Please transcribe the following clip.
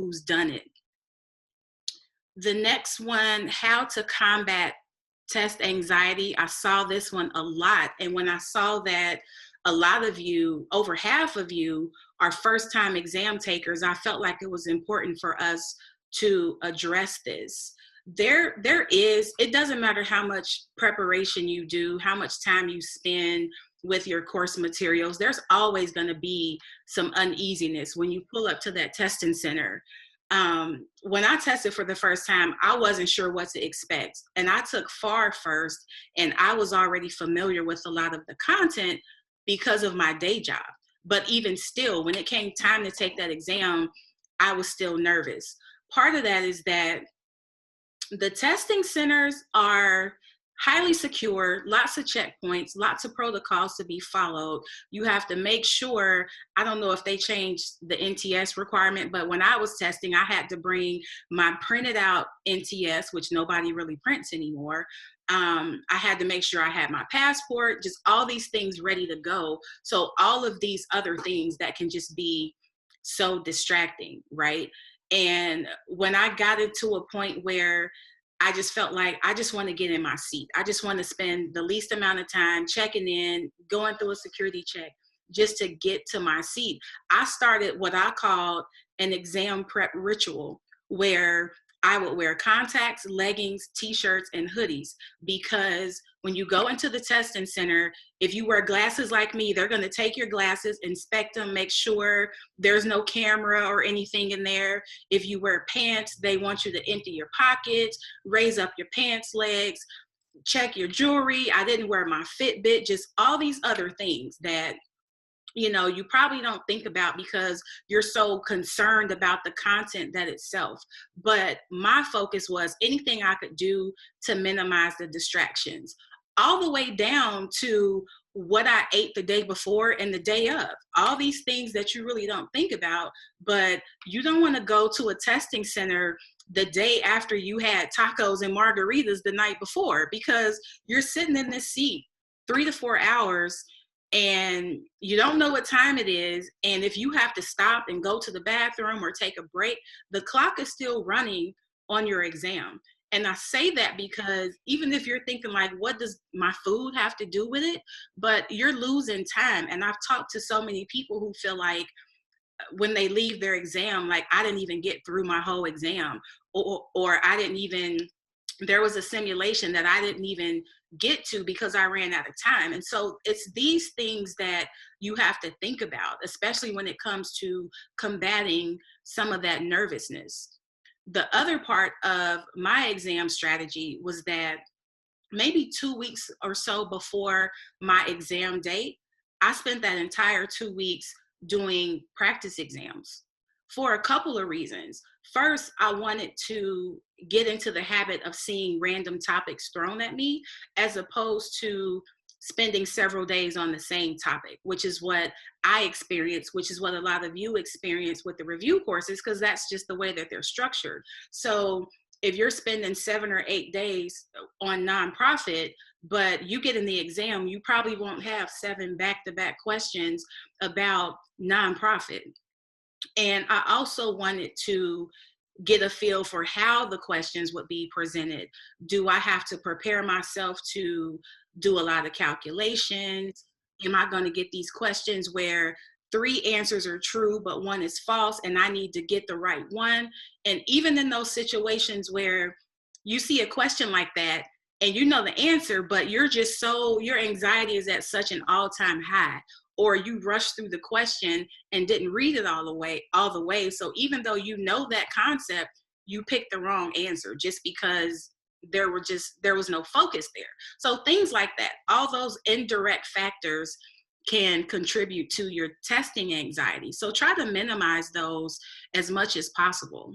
who's done it. The next one, how to combat test anxiety. I saw this one a lot. And when I saw that a lot of you, over half of you, are first time exam takers, I felt like it was important for us to address this. It doesn't matter how much preparation you do, how much time you spend with your course materials, there's always going to be some uneasiness when you pull up to that testing center. When I tested for the first time, I wasn't sure what to expect. And I took FAR first, and I was already familiar with a lot of the content because of my day job. But even still, when it came time to take that exam, I was still nervous. Part of that is that the testing centers are highly secure, lots of checkpoints, lots of protocols to be followed. You have to make sure, I don't know if they changed the NTS requirement, but when I was testing, I had to bring my printed out NTS, which nobody really prints anymore. I had to make sure I had my passport, just all these things ready to go. So all of these other things that can just be so distracting, right? And when I got it to a point where I just felt like I just want to get in my seat. I just want to spend the least amount of time checking in, going through a security check just to get to my seat. I started what I called an exam prep ritual, where I would wear contacts, leggings, t-shirts, and hoodies, because when you go into the testing center, if you wear glasses like me, they're going to take your glasses, inspect them, make sure there's no camera or anything in there. If you wear pants, they want you to empty your pockets, raise up your pants legs, check your jewelry. I didn't wear my Fitbit, just all these other things that you probably don't think about because you're so concerned about the content that itself. But my focus was anything I could do to minimize the distractions, all the way down to what I ate the day before and the day of. All these things that you really don't think about, but you don't want to go to a testing center the day after you had tacos and margaritas the night before, because you're sitting in this seat 3 to 4 hours and you don't know what time it is. And if you have to stop and go to the bathroom or take a break, the clock is still running on your exam. And I say that because even if you're thinking like, what does my food have to do with it? But you're losing time. And I've talked to so many people who feel like when they leave their exam, like I didn't even get through my whole exam, or I didn't even, there was a simulation that I didn't even get to because I ran out of time. And so it's these things that you have to think about, especially when it comes to combating some of that nervousness. The other part of my exam strategy was that maybe 2 weeks or so before my exam date, I spent that entire 2 weeks doing practice exams for a couple of reasons. First, I wanted to get into the habit of seeing random topics thrown at me, as opposed to spending several days on the same topic, which is what I experienced, which is what a lot of you experience with the review courses, because that's just the way that they're structured. So if you're spending 7 or 8 days on nonprofit, but you get in the exam, you probably won't have 7 back-to-back questions about nonprofit. And I also wanted to get a feel for how the questions would be presented. Do I have to prepare myself to do a lot of calculations? Am I going to get these questions where 3 answers are true, but 1 is false, and I need to get the right one? And even in those situations where you see a question like that and you know the answer, but your anxiety is at such an all-time high, or you rushed through the question and didn't read it all the way. So even though you know that concept, you picked the wrong answer just because there was no focus there. So things like that, all those indirect factors can contribute to your testing anxiety. So try to minimize those as much as possible.